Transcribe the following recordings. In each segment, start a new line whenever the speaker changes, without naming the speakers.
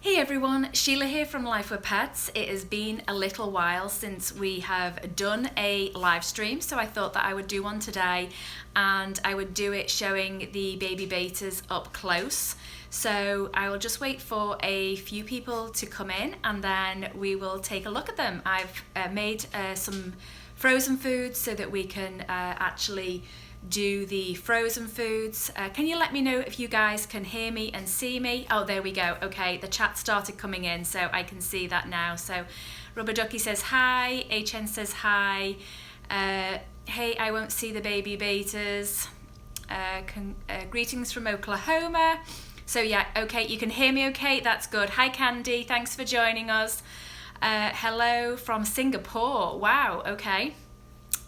Hey everyone, Sheila here from Lifewithpets. It has been a little while since we have done a live stream, so I thought that I would do one today and I would do it showing the baby bettas up close. So I will just wait for a few people to come in and then we will take a look at them. I've made some frozen foods so that we can actually do the frozen foods. Can you let me know if you guys can hear me and see me? Oh, there we go. Okay, the chat started coming in, so I can see that now. So Rubber Ducky says hi, HN says hi. Hey, I won't see the baby bettas. Greetings from Oklahoma. So yeah, okay, you can hear me okay, that's good. Hi Candy, thanks for joining us. Hello from Singapore, wow, okay.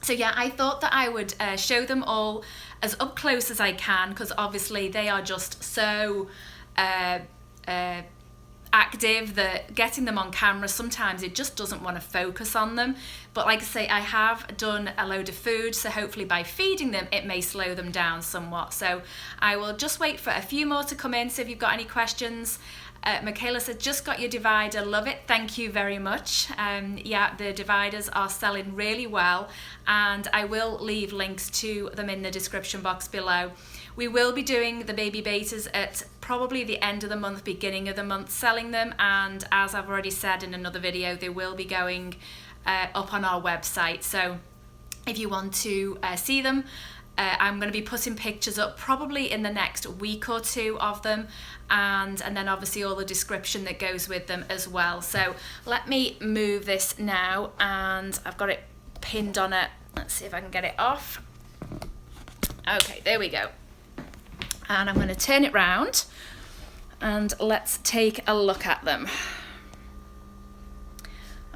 So yeah, I thought that I would show them all as up close as I can, because obviously they are just so active that getting them on camera, sometimes it just doesn't want to focus on them. But like I say, I have done a load of food, so hopefully by feeding them, it may slow them down somewhat. So I will just wait for a few more to come in, so if you've got any questions. Michaela said, just got your divider, love it, thank you very much. Yeah, the dividers are selling really well and I will leave links to them in the description box below. We will be doing the baby bettas at probably the end of the month, beginning of the month, selling them, and as I've already said in another video, they will be going up on our website. So if you want to see them, I'm going to be putting pictures up probably in the next week or two of them, and then obviously all the description that goes with them as well. So let me move this now, and I've got it pinned on it. Let's see if I can get it off. Okay, there we go. And I'm going to turn it round and let's take a look at them.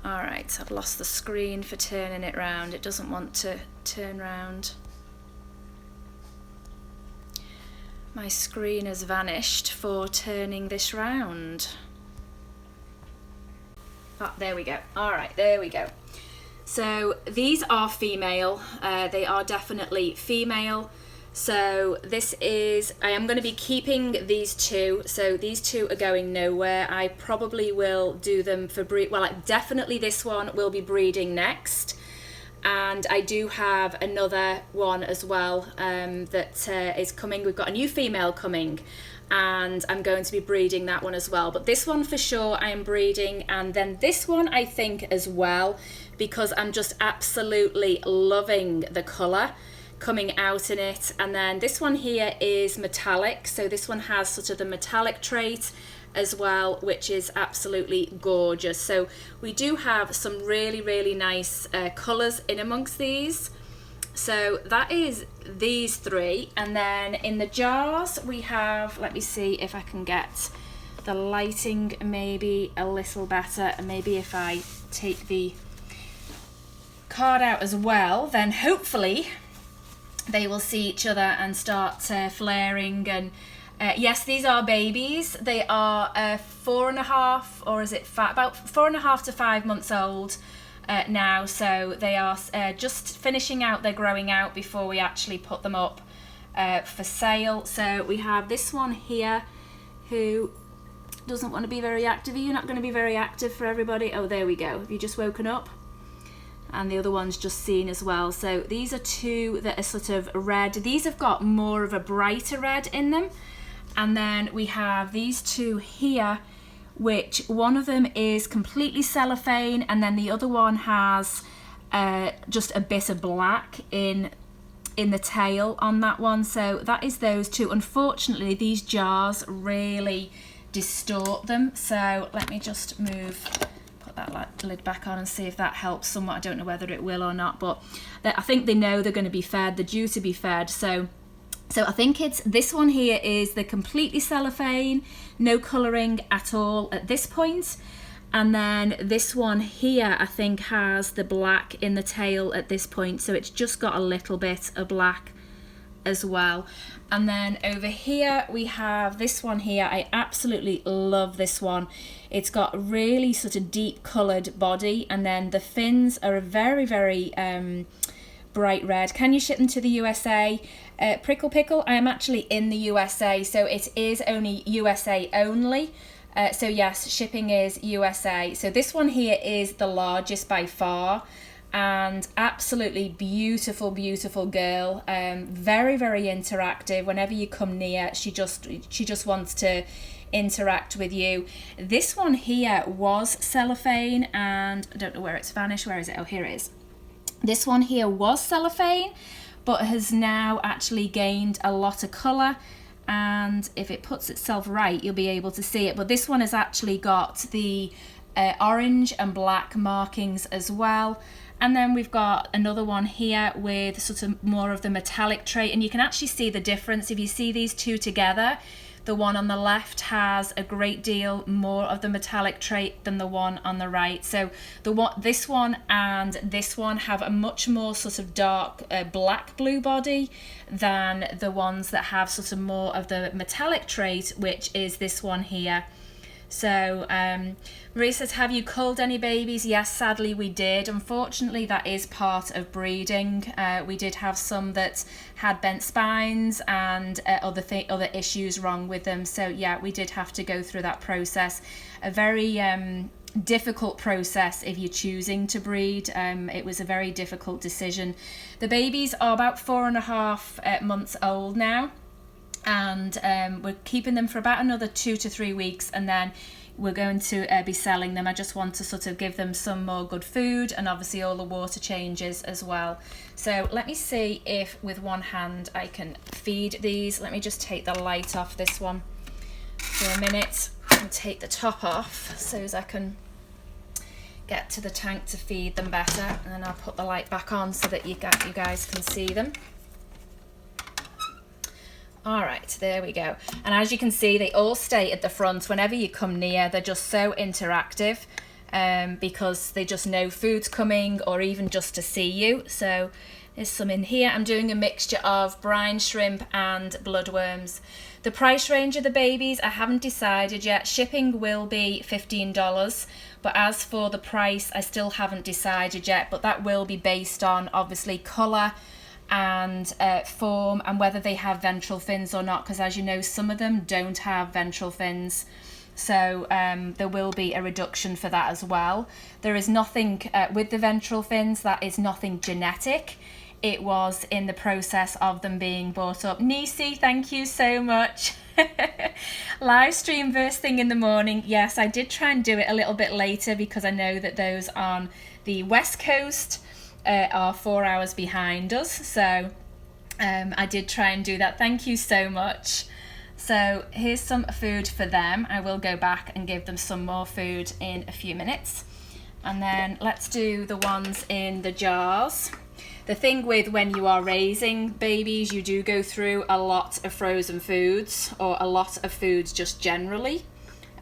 All right, I've lost the screen for turning it round. It doesn't want to turn round. My screen has vanished for turning this round. Oh, there we go. All right, there we go. So these are female. They are definitely female. So this is, I am going to be keeping these two. So these two are going nowhere. I probably will do them for breed. Well, definitely this one will be breeding next. And I do have another one as well that is coming. We've got a new female coming and I'm going to be breeding that one as well. But this one for sure I am breeding, and then this one I think as well, because I'm just absolutely loving the colour coming out in it. And then this one here is metallic, so this one has sort of the metallic trait as well, which is absolutely gorgeous. So we do have some really nice colours in amongst these. So that is these three, and then in the jars we have, let me see if I can get the lighting maybe a little better, and maybe if I take the card out as well, then hopefully they will see each other and start flaring. And yes, these are babies. They are 4.5, or is it about 4.5 to 5 months old now. So they are just finishing out their growing out before we actually put them up for sale. So we have this one here who doesn't want to be very active. Are you not going to be very active for everybody? Oh, there we go. Have you just woken up? And the other one's just seen as well. So these are two that are sort of red. These have got more of a brighter red in them. And then we have these two here, which one of them is completely cellophane, and then the other one has just a bit of black in the tail on that one. So that is those two. Unfortunately, these jars really distort them. So let me just put that lid back on and see if that helps somewhat. I don't know whether it will or not, but I think they know they're going to be fed. They're due to be fed. So I think it's this one here is the completely cellophane, no colouring at all at this point. And then this one here I think has the black in the tail at this point, so it's just got a little bit of black as well. And then over here we have this one here. I absolutely love this one. It's got a really sort of deep coloured body, and then the fins are a very bright red. Can you ship them to the USA? Prickle Pickle, I am actually in the USA, so it is only USA only. So yes, shipping is USA. So this one here is the largest by far, and absolutely beautiful, beautiful girl. Very, very interactive. Whenever you come near, she just wants to interact with you. This one here was cellophane, and I don't know where it's vanished. Where is it? Oh, here it is. This one here was cellophane, but has now actually gained a lot of colour. And if it puts itself right, you'll be able to see it. But this one has actually got the orange and black markings as well. And then we've got another one here with sort of more of the metallic trait. And you can actually see the difference if you see these two together. The one on the left has a great deal more of the metallic trait than the one on the right. So this one and this one have a much more sort of dark black blue body than the ones that have sort of more of the metallic trait, which is this one here. So Marie says, have you culled any babies? Yes, sadly we did. Unfortunately, that is part of breeding. We did have some that had bent spines and other issues wrong with them. So yeah, we did have to go through that process. A very difficult process if you're choosing to breed. It was a very difficult decision. The babies are about 4.5 months old now. And we're keeping them for about another 2 to 3 weeks, and then we're going to be selling them. I just want to sort of give them some more good food and obviously all the water changes as well. So let me see if with one hand I can feed these. Let me just take the light off this one for a minute and take the top off so as I can get to the tank to feed them better, and then I'll put the light back on so that you guys can see them. All right, there we go. And as you can see, they all stay at the front. Whenever you come near, they're just so interactive because they just know food's coming, or even just to see you. So there's some in here. I'm doing a mixture of brine shrimp and bloodworms. The price range of the babies, I haven't decided yet. Shipping will be $15, but as for the price, I still haven't decided yet, but that will be based on obviously colour and form, and whether they have ventral fins or not, because as you know, some of them don't have ventral fins, so there will be a reduction for that as well. There is nothing with the ventral fins, that is nothing genetic. It was in the process of them being brought up. Nisi, thank you so much. Live stream first thing in the morning. Yes, I did try and do it a little bit later because I know that those on the West Coast are 4 hours behind us, so I did try and do that. Thank you so much. So here's some food for them. I will go back and give them some more food in a few minutes, and then let's do the ones in the jars. The thing with when you are raising babies, you do go through a lot of frozen foods, or a lot of foods just generally.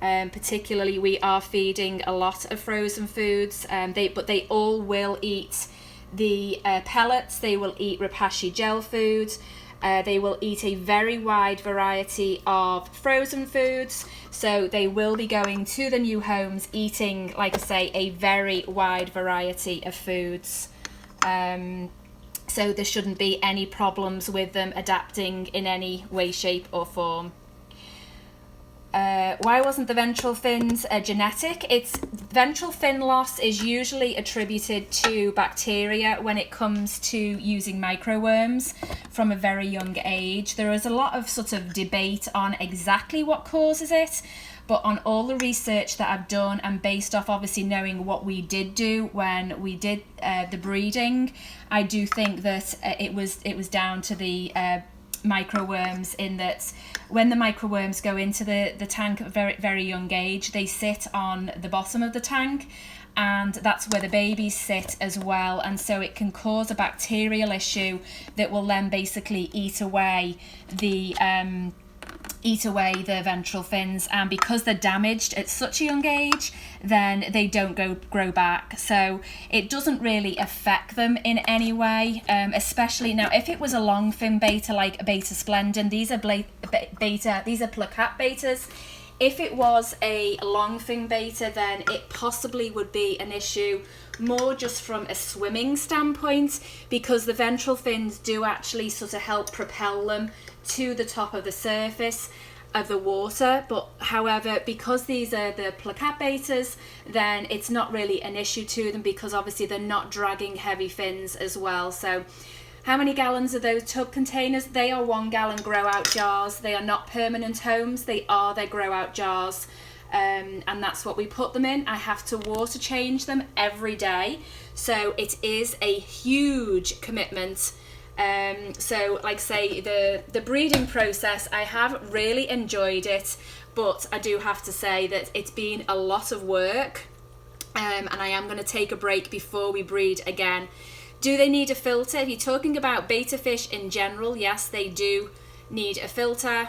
Particularly we are feeding a lot of frozen foods, but they all will eat the pellets, they will eat Repashy gel food, they will eat a very wide variety of frozen foods, so they will be going to the new homes eating, like I say, a very wide variety of foods. So there shouldn't be any problems with them adapting in any way, shape or form. Why wasn't the ventral fins genetic? It's ventral fin loss is usually attributed to bacteria when it comes to using microworms from a very young age. There is a lot of sort of debate on exactly what causes it, but on all the research that I've done, and based off obviously knowing what we did do when we did the breeding, I do think that it was down to the microworms, in that when the microworms go into the tank at a very, very young age, they sit on the bottom of the tank, and that's where the babies sit as well, and so it can cause a bacterial issue that will then basically eat away the ventral fins, and because they're damaged at such a young age, then they don't grow back. So it doesn't really affect them in any way, especially now if it was a long fin beta like a beta splendens. These are placat betas. If it was a long fin beta, then it possibly would be an issue more just from a swimming standpoint, because the ventral fins do actually sort of help propel them to the top of the surface. of the water, but however, because these are the placat bettas, then it's not really an issue to them, because obviously they're not dragging heavy fins as well. So how many gallons are those tub containers? They are 1 gallon grow out jars. They are not permanent homes, they are their grow out jars. And that's what we put them in. I have to water change them every day, so it is a huge commitment. So like say the breeding process, I have really enjoyed it, but I do have to say that it's been a lot of work, and I am going to take a break before we breed again. Do they need a filter? If you're talking about betta fish in general, yes, they do need a filter.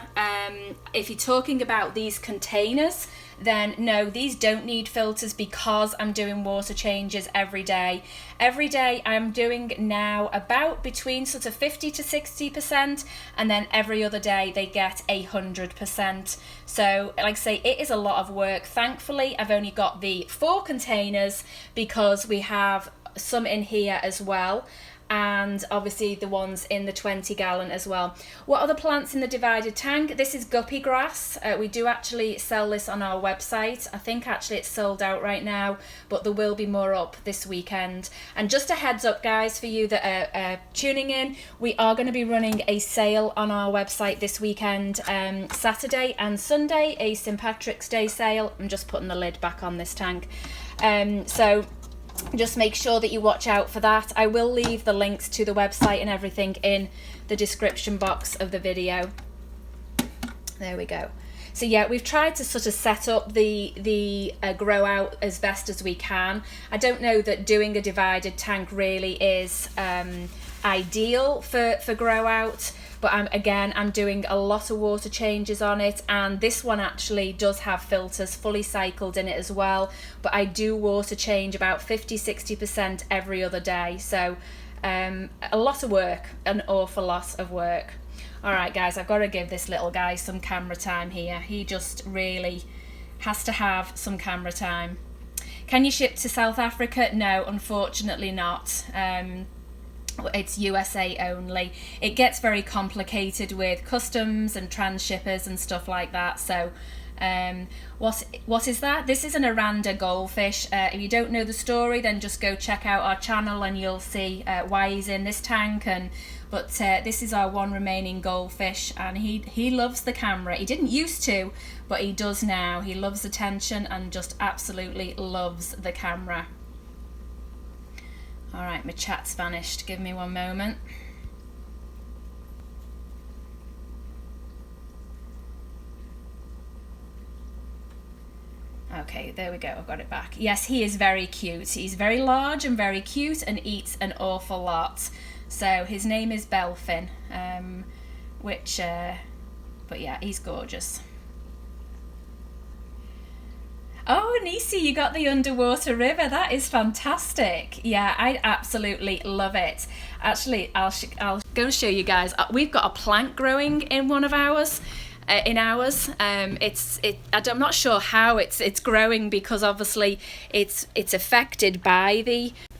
If you're talking about these containers, then no, these don't need filters, because I'm doing water changes every day. Every day I'm doing now about between sort of 50 to 60%, and then every other day they get 100%. So like I say, it is a lot of work. Thankfully, I've only got the 4 containers, because we have some in here as well, and obviously the ones in the 20 gallon as well. What are the plants in the divided tank? This is guppy grass. We do actually sell this on our website. I think actually it's sold out right now, but there will be more up this weekend. And just a heads up, guys, for you that are tuning in, we are going to be running a sale on our website this weekend, Saturday and Sunday, a St. Patrick's Day sale. I'm just putting the lid back on this tank. So just make sure that you watch out for that. I will leave the links to the website and everything in the description box of the video. There we go. So yeah, we've tried to sort of set up the grow out as best as we can. I don't know that doing a divided tank really is ideal for grow out, but I'm doing a lot of water changes on it, and this one actually does have filters fully cycled in it as well, but I do water change about 50-60% every other day. So a lot of work, an awful lot of work. All right guys, I've got to give this little guy some camera time here. He just really has to have some camera time. Can you ship to South Africa? No, unfortunately not. It's USA only. It gets very complicated with customs and transshippers and stuff like that. So what is that? This is an Aranda goldfish. If you don't know the story, then just go check out our channel and you'll see why he's in this tank. But this is our one remaining goldfish, and he loves the camera. He didn't used to, but he does now. He loves attention and just absolutely loves the camera. All right, my chat's vanished. Give me one moment. Okay, there we go. I've got it back. Yes, he is very cute. He's very large and very cute and eats an awful lot. So his name is Belfin, but yeah, he's gorgeous. Oh, Nisi, you got the underwater river. That is fantastic. Yeah, I absolutely love it. Actually, I'll go and show you guys. We've got a plant growing in one of ours. I'm not sure how it's growing, because obviously it's affected by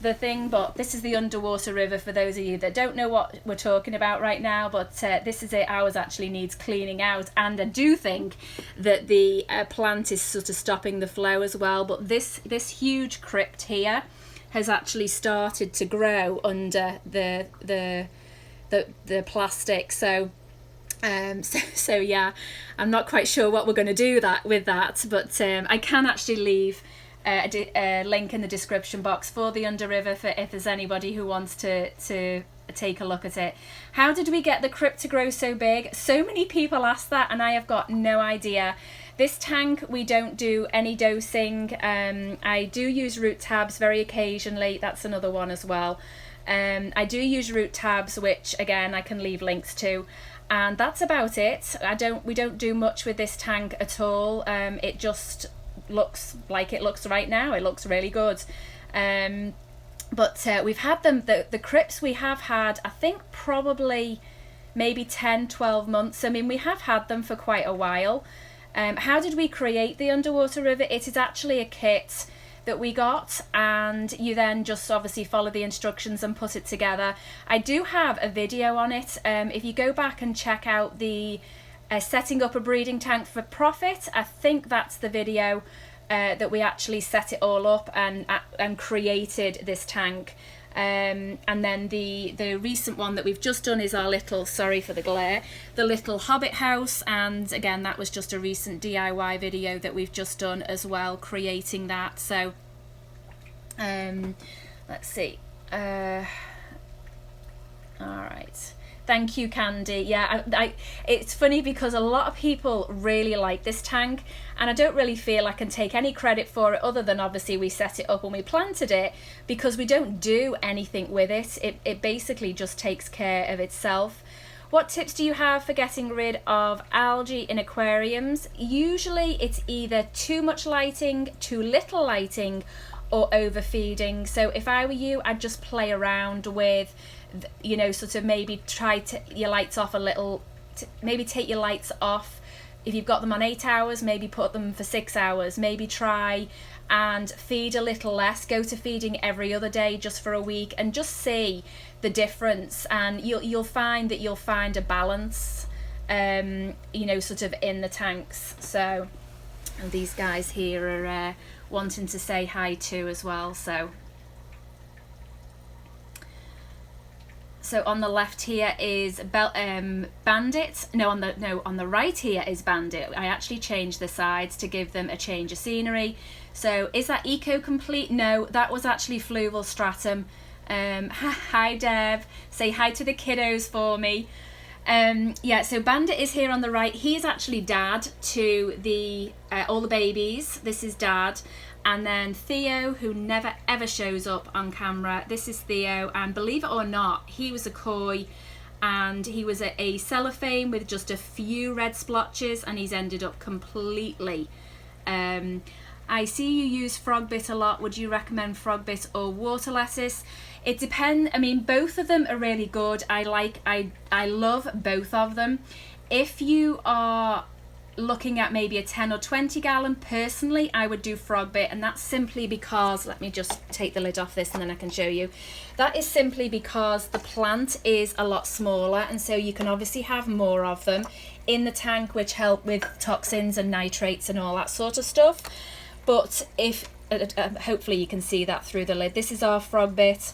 the thing, but this is the underwater river for those of you that don't know what we're talking about right now. But this is it. Ours actually needs cleaning out, and I do think that the plant is sort of stopping the flow as well. But this huge crypt here has actually started to grow under the plastic. So yeah, I'm not quite sure what we're going to do with that, but I can actually leave a link in the description box for the under river for if there's anybody who wants to take a look at it. How did we get the crypt to grow so big? So many people ask that, and I have got no idea. This tank, we don't do any dosing. I do use root tabs very occasionally. That's another one as well. I do use root tabs, which again I can leave links to. And that's about it. We don't do much with this tank at all. It just looks like it looks right now. It looks really good. But we've had them, the crypts we have had, I think probably maybe 10-12 months. I mean, we have had them for quite a while. How did we create the underwater river? It is actually a kit that we got, and you then just obviously follow the instructions and put it together. I do have a video on it. If you go back and check out the setting up a breeding tank for profit. I think that's the video that we actually set it all up and created this tank. And then the recent one that we've just done is our little, sorry for the glare, the little hobbit house. And again, that was just a recent DIY video that we've just done as well, creating that. So let's see. All right. Thank you, Candy. Yeah, it's funny because a lot of people really like this tank, and I don't really feel I can take any credit for it other than obviously we set it up and we planted it, because we don't do anything with it. It basically just takes care of itself. What tips do you have for getting rid of algae in aquariums? Usually it's either too much lighting, too little lighting, or overfeeding. So if I were you, I'd just play around with, you know, sort of maybe try to your lights off a little, maybe take your lights off. If you've got them on 8 hours, maybe put them for 6 hours. Maybe try and feed a little less, go to feeding every other day just for a week, and just see the difference. And you'll find that you'll find a balance, you know, sort of in the tanks. So, and these guys here are wanting to say hi too as well. So on the left here is Bandit. No, on the right here is Bandit. I actually changed the sides to give them a change of scenery. So is that eco complete? No, that was actually Fluval Stratum. Hi Dev. Say hi to the kiddos for me. Yeah, so Bandit is here on the right. He's actually dad to the all the babies. This is dad. And then Theo, who never ever shows up on camera. This is Theo, and believe it or not, he was a koi, and he was a cellophane with just a few red splotches, and he's ended up completely. I see you use frog bit a lot. Would you recommend frog bit or water lettuce? It depends. I mean, both of them are really good. I love both of them. If you are looking at maybe a 10 or 20 gallon, personally I would do frog bit, and that's simply because, let me just take the lid off this and then I can show you. That is simply because the plant is a lot smaller, and so you can obviously have more of them in the tank, which help with toxins and nitrates and all that sort of stuff. But if hopefully you can see that through the lid, this is our frog bit.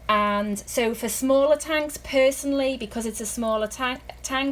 And so for smaller tanks, personally, because it's a smaller tank,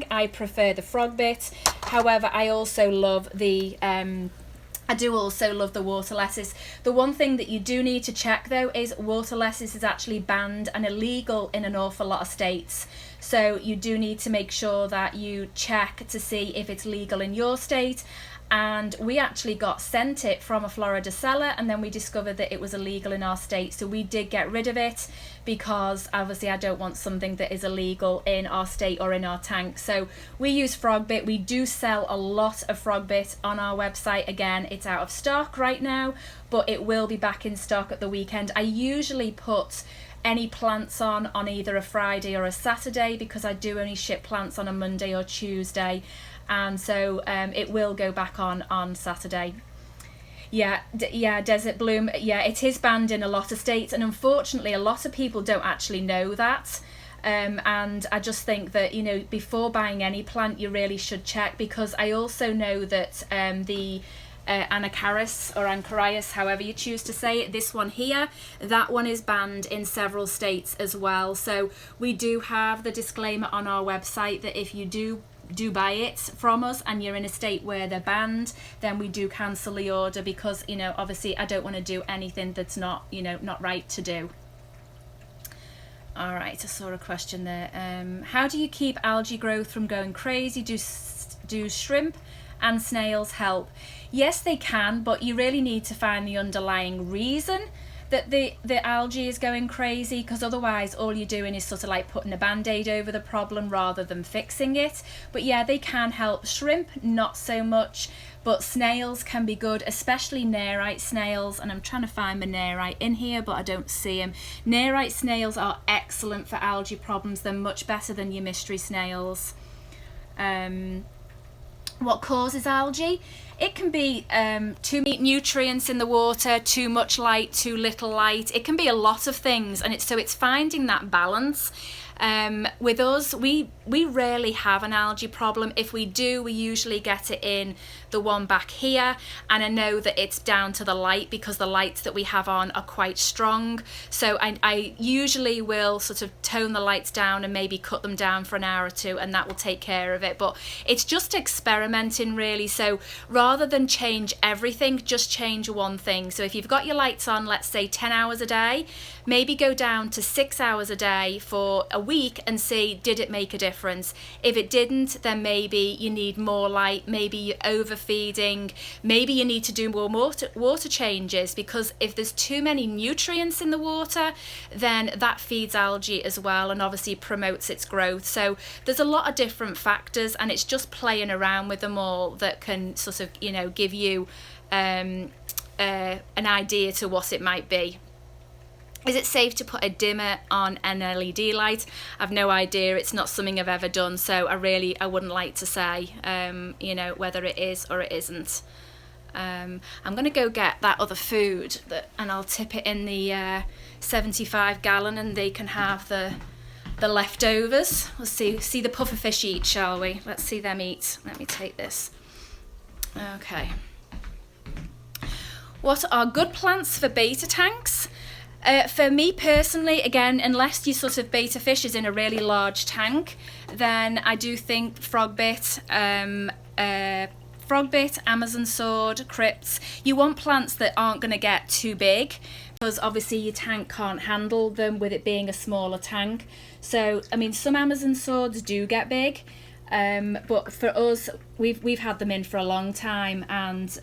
I prefer the frog bit. However, I also love the I do also love the water lettuce. The one thing that you do need to check though is water lettuce is actually banned and illegal in an awful lot of states. So you do need to make sure that you check to see if it's legal in your state. And we actually got sent it from a Florida seller, and then we discovered that it was illegal in our state, so we did get rid of it, because obviously I don't want something that is illegal in our state or in our tank. So we use frog bit. We do sell a lot of frog bit on our website. Again, it's out of stock right now, but it will be back in stock at the weekend. I usually put any plants on either a Friday or a Saturday, because I do only ship plants on a Monday or Tuesday. And so it will go back on Saturday. Yeah, Desert Bloom. Yeah, it is banned in a lot of states, and unfortunately a lot of people don't actually know that. And I just think that, you know, before buying any plant you really should check, because I also know that the Anacharis or Ancharias, however you choose to say it, this one here, that one is banned in several states as well. So we do have the disclaimer on our website that if you do buy it from us and you're in a state where they're banned, then we do cancel the order, because, you know, obviously I don't want to do anything that's not, you know, not right to do. All right, I saw a question there. How do you keep algae growth from going crazy? Do shrimp and snails help? Yes, they can, but you really need to find the underlying reason that the algae is going crazy, because otherwise all you're doing is sort of like putting a band-aid over the problem rather than fixing it. But yeah, they can help. Shrimp, not so much, but snails can be good, especially Nerite snails. And I'm trying to find my Nerite in here, but I don't see them. Nerite snails are excellent for algae problems. They're much better than your mystery snails. What causes algae? It can be too many nutrients in the water, too much light, too little light. It can be a lot of things, and it's finding that balance. With us, we rarely have an algae problem. If we do, we usually get it in the one back here, and I know that it's down to the light because the lights that we have on are quite strong. So I usually will sort of tone the lights down and maybe cut them down for an hour or two, and that will take care of it. But it's just experimenting really. So rather than change everything, just change one thing. So if you've got your lights on, let's say 10 hours a day, maybe go down to 6 hours a day for a week and see, did it make a difference? If it didn't, then maybe you need more light, maybe you're overfeeding, maybe you need to do more water changes, because if there's too many nutrients in the water, then that feeds algae as well and obviously promotes its growth. So there's a lot of different factors, and it's just playing around with them all that can sort of, you know, give you an idea to what it might be. Is it safe to put a dimmer on an LED light? I've no idea. It's not something I've ever done, so I wouldn't like to say, you know, whether it is or it isn't. I'm going to go get that other food and I'll tip it in the 75 gallon and they can have the leftovers. Let's see the puffer fish eat, shall we? Let's see them eat. Let me take this. Okay. What are good plants for betta tanks? For me personally, again, unless your sort of betta fish is in a really large tank, then I do think frogbit, Amazon sword, crypts. You want plants that aren't going to get too big, because obviously your tank can't handle them with it being a smaller tank. So, I mean, some Amazon swords do get big. But for us, we've had them in for a long time and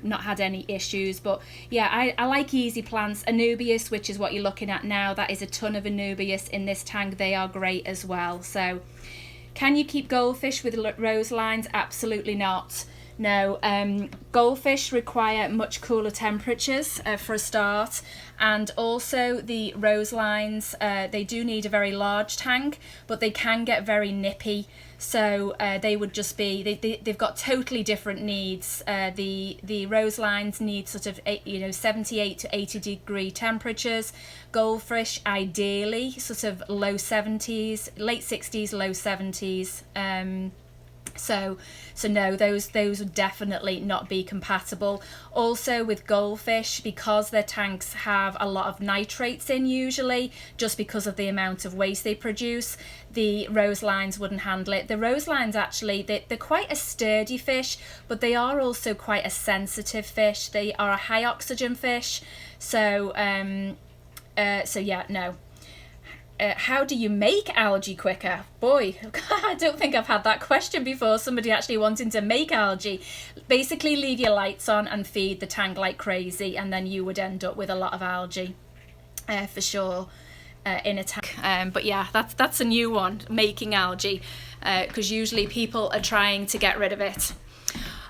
not had any issues. But yeah, I like easy plants. Anubias, which is what you're looking at now, that is a ton of Anubias in this tank. They are great as well. So can you keep goldfish with rose lines? Absolutely not. No, goldfish require much cooler temperatures for a start, and also the rose lines, they do need a very large tank, but they can get very nippy. So they would just be, they've got totally different needs. The rose lines need sort of 78 to 80 degree temperatures. Goldfish ideally sort of low 70s, late 60s, low 70s. So no, those would definitely not be compatible. Also with goldfish, because their tanks have a lot of nitrates in usually, just because of the amount of waste they produce, the rose lines wouldn't handle it. The rose lines actually, they're quite a sturdy fish, but they are also quite a sensitive fish. They are a high oxygen fish. So yeah, no. How do you make algae quicker? Boy, I don't think I've had that question before. Somebody actually wanting to make algae. Basically leave your lights on and feed the tank like crazy, and then you would end up with a lot of algae for sure in a tank. But yeah, that's a new one, making algae, because usually people are trying to get rid of it.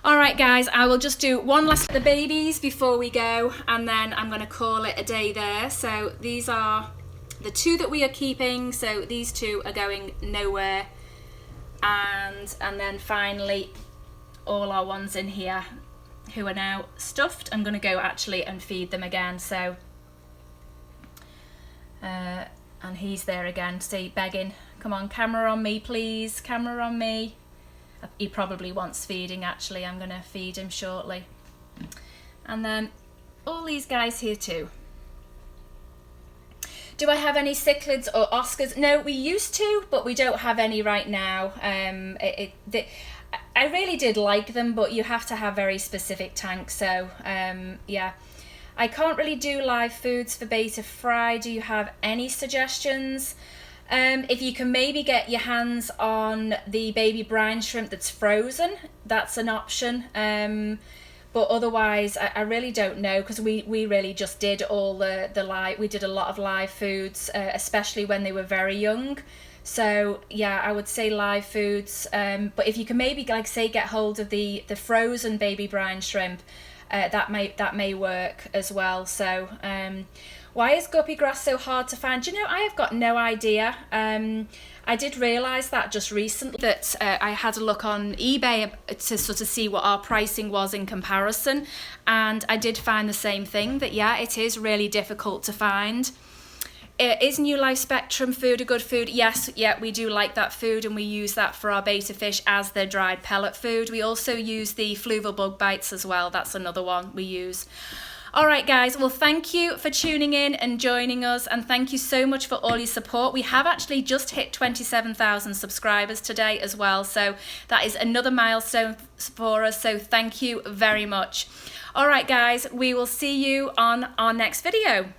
All right, guys, I will just do one last of the babies before we go, and then I'm going to call it a day there. So these are the two that we are keeping, so these two are going nowhere, and then finally all our ones in here who are now stuffed. I'm going to go actually and feed them again. So and he's there again, see, begging, come on, camera on me please, camera on me. He probably wants feeding actually. I'm going to feed him shortly. And then all these guys here too. Do I have any cichlids or Oscars? No, we used to, but we don't have any right now. I really did like them, but you have to have very specific tanks. So yeah, I can't really do live foods for betta fry. Do you have any suggestions? If you can maybe get your hands on the baby brine shrimp that's frozen, that's an option. But otherwise, I really don't know, because we really just did all the live. We did a lot of live foods, especially when they were very young. So yeah, I would say live foods. But if you can maybe, like say, get hold of the frozen baby brine shrimp, that may work as well. So why is guppy grass so hard to find? Do you know, I have got no idea. I did realise that just recently, that I had a look on eBay to sort of see what our pricing was in comparison, and I did find the same thing, that yeah, it is really difficult to find. Is New Life Spectrum food a good food? Yes, yeah, we do like that food, and we use that for our betta fish as their dried pellet food. We also use the fluval bug bites as well. That's another one we use. All right, guys, well, thank you for tuning in and joining us, and thank you so much for all your support. We have actually just hit 27,000 subscribers today as well, so that is another milestone for us, so thank you very much. All right, guys, we will see you on our next video.